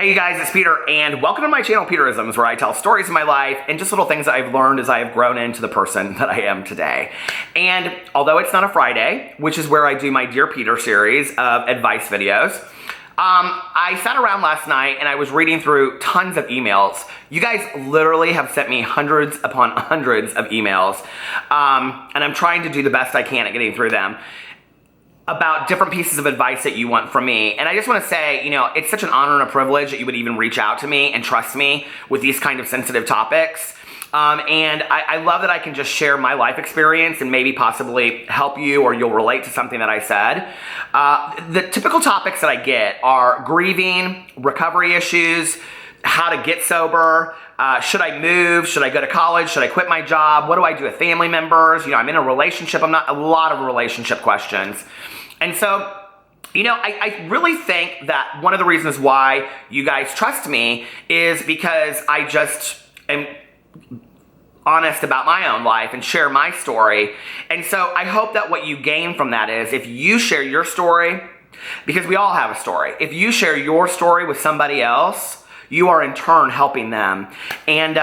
Hey you guys, it's Peter, and welcome to my channel, Peterisms, where I tell stories of my life and just little things that I've learned as I have grown into the person that I am today. And although it's not a Friday, which is where I do my Dear Peter series of advice videos, I sat around last night and I was reading through tons of emails. You guys literally have sent me hundreds upon hundreds of emails, and I'm trying to do the best I can at getting through them about different pieces of advice that you want from me. And I just want to say, you know, it's such an honor and a privilege that you would even reach out to me and trust me with these kind of sensitive topics. And I love that I can just share my life experience and maybe possibly help you, or you'll relate to something that I said. The typical topics that I get are grieving, recovery issues, how to get sober, should I move, should I go to college, should I quit my job, what do I do with family members, you know, I'm in a relationship, I'm not, a lot of relationship questions. And so, you know, I really think that one of the reasons why you guys trust me is because I just am honest about my own life and share my story. And so I hope that what you gain from that is if you share your story, because we all have a story, if you share your story with somebody else, you are in turn helping them. And,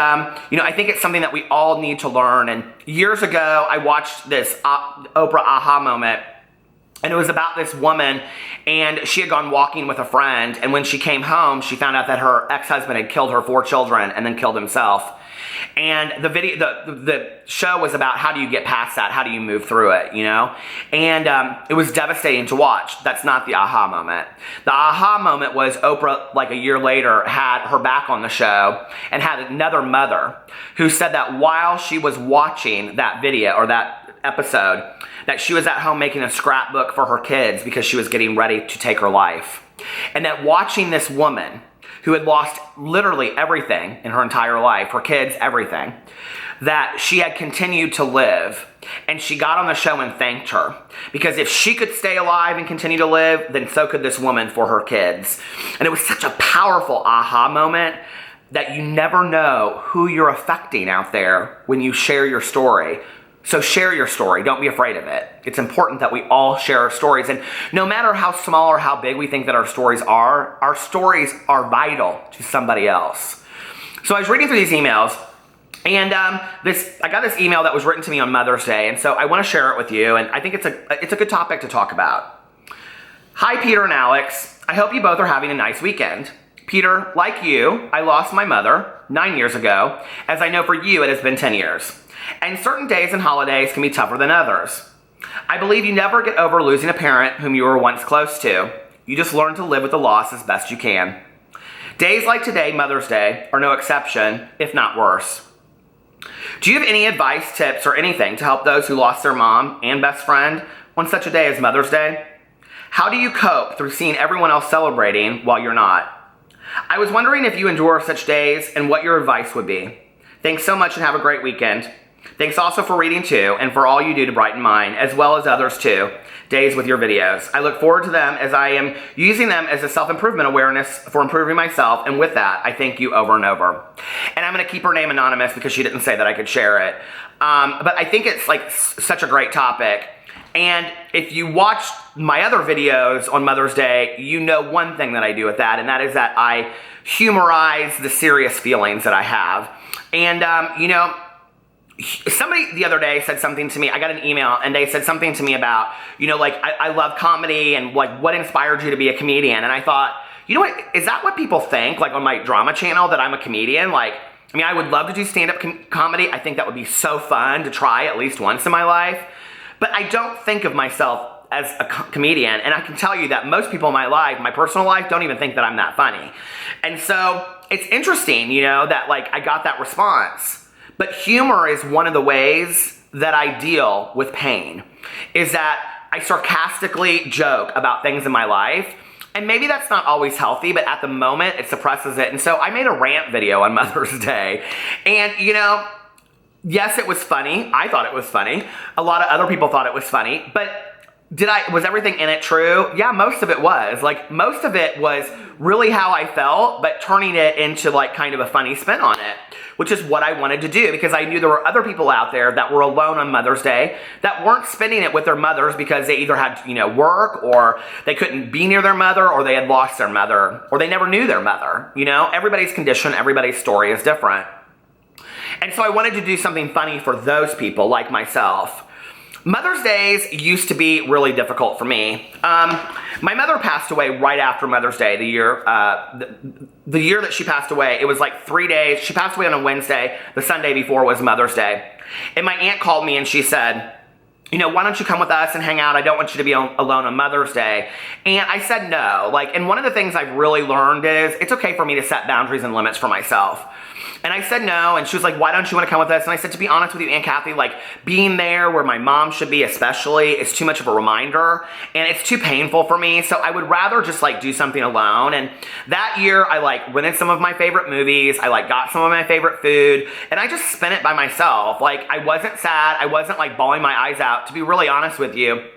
you know, I think it's something that we all need to learn. And years ago, I watched this Oprah aha moment. And it was about this woman, and she had gone walking with a friend, and when she came home, she found out that her ex-husband had killed her 4 children and then killed himself. And the show was about how do you get past that, how do you move through it, you know? And it was devastating to watch. That's not the aha moment. The aha moment was Oprah, like a year later, had her back on the show and had another mother who said that while she was watching that video, or that episode, that she was at home making a scrapbook for her kids because she was getting ready to take her life. And that watching this woman who had lost literally everything in her entire life, her kids, everything, that she had continued to live. And she got on the show and thanked her. Because if she could stay alive and continue to live, then so could this woman for her kids. And it was such a powerful aha moment that you never know who you're affecting out there when you share your story. So share your story. Don't be afraid of it. It's important that we all share our stories. And no matter how small or how big we think that our stories are vital to somebody else. So I was reading through these emails, and I got this email that was written to me on Mother's Day, and so I want to share it with you, and I think it's a good topic to talk about. Hi, Peter and Alex. I hope you both are having a nice weekend. Peter, like you, I lost my mother 9 years ago, as I know for you it has been 10 years. And certain days and holidays can be tougher than others. I believe you never get over losing a parent whom you were once close to. You just learn to live with the loss as best you can. Days like today, Mother's Day, are no exception, if not worse. Do you have any advice, tips, or anything to help those who lost their mom and best friend on such a day as Mother's Day? How do you cope through seeing everyone else celebrating while you're not? I was wondering if you endure such days and what your advice would be. Thanks so much and have a great weekend. Thanks also for reading too, and for all you do to brighten mine, as well as others too, days with your videos. I look forward to them as I am using them as a self-improvement awareness for improving myself, and with that, I thank you over and over. And I'm going to keep her name anonymous because she didn't say that I could share it. But I think it's like such a great topic. And if you watch my other videos on Mother's Day, you know one thing that I do with that, and that is that I humorize the serious feelings that I have. And, you know, somebody the other day said something to me. I got an email and they said something to me about, you know, like, I love comedy and like what inspired you to be a comedian. And I thought, you know what, is that what people think, like on my drama channel, that I'm a comedian? Like, I mean, I would love to do stand-up comedy. I think that would be so fun to try at least once in my life. But I don't think of myself as a comedian. And I can tell you that most people in my life, my personal life, don't even think that I'm that funny. And so it's interesting, you know, that like I got that response. But humor is one of the ways that I deal with pain, is that I sarcastically joke about things in my life. And maybe that's not always healthy, but at the moment it suppresses it. And so I made a rant video on Mother's Day. And, you know, yes, it was funny. I thought it was funny. A lot of other people thought it was funny. But Was everything in it true? Yeah, most of it was. Like, most of it was really how I felt, but turning it into like kind of a funny spin on it, which is what I wanted to do, because I knew there were other people out there that were alone on Mother's Day that weren't spending it with their mothers because they either had, work, or they couldn't be near their mother, or they had lost their mother, or they never knew their mother. Everybody's condition, everybody's story is different. And so I wanted to do something funny for those people like myself. Mother's Days used to be really difficult for me. My mother passed away right after Mother's Day, the year that she passed away. It was like 3 days. She passed away on a Wednesday. The Sunday before was Mother's Day. And my aunt called me and she said, why don't you come with us and hang out? I don't want you to be alone on Mother's Day. And I said no. And one of the things I've really learned is it's okay for me to set boundaries and limits for myself. And I said no, and she was like, why don't you want to come with us? And I said, to be honest with you, Aunt Kathy, being there where my mom should be especially is too much of a reminder, and it's too painful for me, so I would rather just do something alone. And that year, I rented some of my favorite movies, I got some of my favorite food, and I just spent it by myself. I wasn't sad, I wasn't bawling my eyes out, to be really honest with you.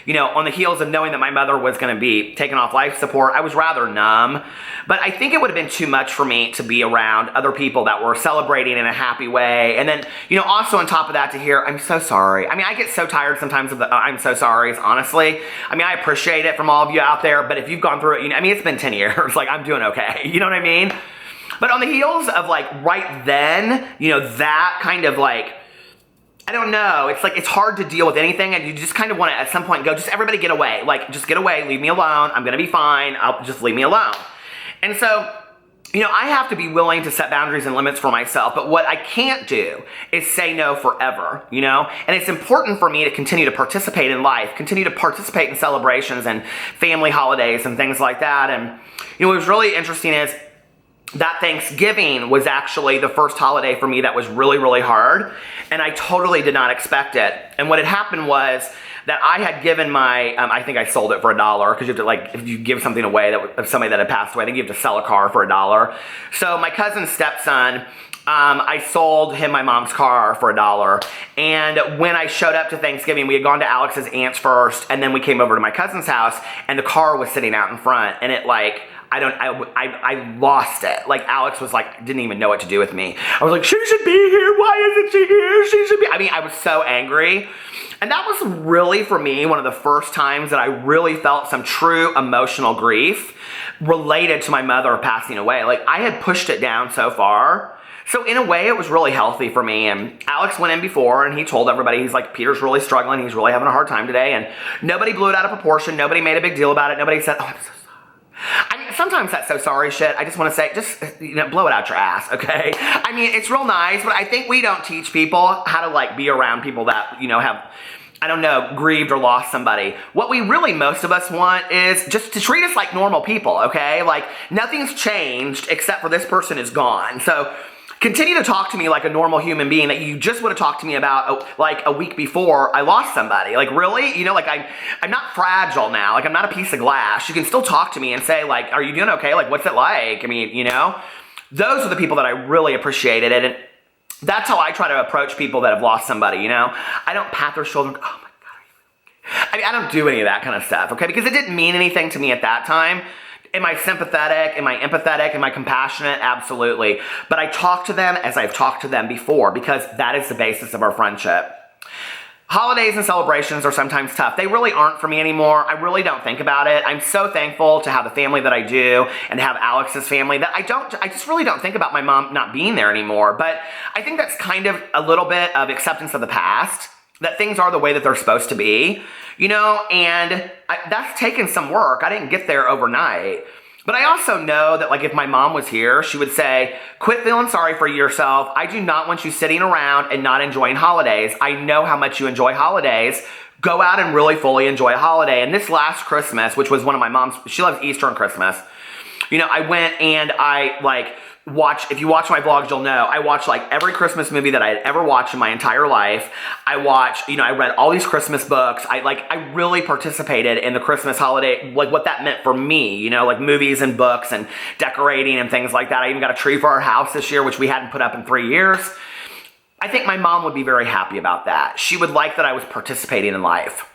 On the heels of knowing that my mother was going to be taken off life support, I was rather numb. But I think it would have been too much for me to be around other people that were celebrating in a happy way. And then, also on top of that, to hear, I'm so sorry. I get so tired sometimes of the I'm so sorries, honestly. I appreciate it from all of you out there, but if you've gone through it, it's been 10 years. I'm doing okay. You know what I mean? But on the heels of right then, that kind of I don't know. It's hard to deal with anything, and you just kind of want to, at some point, go, just everybody get away. Just get away, leave me alone. I'm going to be fine. Just leave me alone. And so, I have to be willing to set boundaries and limits for myself, but what I can't do is say no forever, And it's important for me to continue to participate in life, continue to participate in celebrations and family holidays and things like that. And, what was really interesting is that Thanksgiving was actually the first holiday for me that was really, really hard, and I totally did not expect it. And what had happened was that I had given my, I think I sold it for $1, because you have to if you give something away of somebody that had passed away, I think you have to sell a car for $1. So my cousin's stepson, I sold him my mom's car for $1, and when I showed up to Thanksgiving, we had gone to Alex's aunt's first, and then we came over to my cousin's house, and the car was sitting out in front, and it I lost it. Alex was didn't even know what to do with me. I was like, she should be here. Why isn't she here? She should be. I was so angry. And that was really, for me, one of the first times that I really felt some true emotional grief related to my mother passing away. I had pushed it down so far. So in a way, it was really healthy for me. And Alex went in before, and he told everybody, he's like, Peter's really struggling. He's really having a hard time today. And nobody blew it out of proportion. Nobody made a big deal about it. Nobody said, oh, I'm so sorry. Sometimes that so sorry shit, I just want to say, just, blow it out your ass, okay? It's real nice, but I think we don't teach people how to, be around people that, have, I don't know, grieved or lost somebody. What we really, most of us want is just to treat us like normal people, okay? Nothing's changed except for this person is gone. So continue to talk to me like a normal human being that you just would have talked to me about a week before I lost somebody. Really? I'm not fragile now. I'm not a piece of glass. You can still talk to me and say, are you doing okay? What's it like? Those are the people that I really appreciated. And that's how I try to approach people that have lost somebody, I don't pat their shoulder, oh my God. I don't do any of that kind of stuff, okay? Because it didn't mean anything to me at that time. Am I sympathetic? Am I empathetic? Am I compassionate? Absolutely. But I talk to them as I've talked to them before, because that is the basis of our friendship. Holidays and celebrations are sometimes tough. They really aren't for me anymore. I really don't think about it. I'm so thankful to have the family that I do and to have Alex's family that I just really don't think about my mom not being there anymore. But I think that's kind of a little bit of acceptance of the past, that things are the way that they're supposed to be, and that's taken some work. I didn't get there overnight. But I also know that if my mom was here, she would say, quit feeling sorry for yourself. I do not want you sitting around and not enjoying holidays. I know how much you enjoy holidays. Go out and really fully enjoy a holiday. And this last Christmas, which was one of my mom's, she loves Easter and Christmas. I went and I if you watch my vlogs, you'll know, I watched every Christmas movie that I had ever watched in my entire life. I watched, I read all these Christmas books. I really participated in the Christmas holiday, what that meant for me, movies and books and decorating and things like that. I even got a tree for our house this year, which we hadn't put up in 3 years. I think my mom would be very happy about that. She would like that I was participating in life.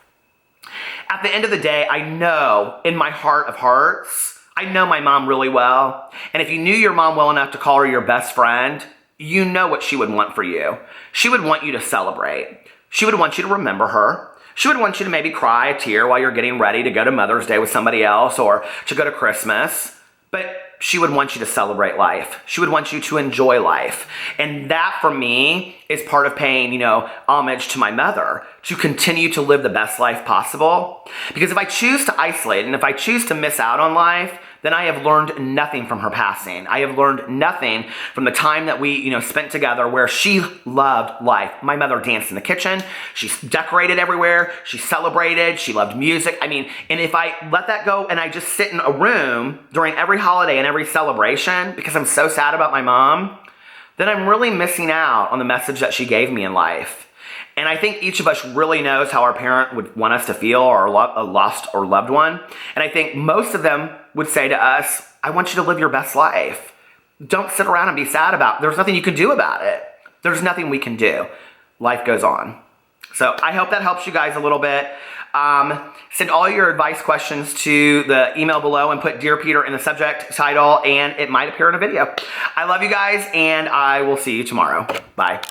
At the end of the day, I know in my heart of hearts, I know my mom really well. And if you knew your mom well enough to call her your best friend, you know what she would want for you. She would want you to celebrate. She would want you to remember her. She would want you to maybe cry a tear while you're getting ready to go to Mother's Day with somebody else or to go to Christmas. But she would want you to celebrate life. She would want you to enjoy life. And that for me is part of paying, homage to my mother, to continue to live the best life possible. Because if I choose to isolate and if I choose to miss out on life, then I have learned nothing from her passing. I have learned nothing from the time that we, spent together where she loved life. My mother danced in the kitchen. She decorated everywhere. She celebrated. She loved music. And if I let that go and I just sit in a room during every holiday and every celebration because I'm so sad about my mom, then I'm really missing out on the message that she gave me in life. And I think each of us really knows how our parent would want us to feel, or a lost or loved one. And I think most of them would say to us, I want you to live your best life. Don't sit around and be sad about it. There's nothing you can do about it. There's nothing we can do. Life goes on. So I hope that helps you guys a little bit. Send all your advice questions to the email below and put Dear Peter in the subject title, and it might appear in a video. I love you guys, and I will see you tomorrow. Bye.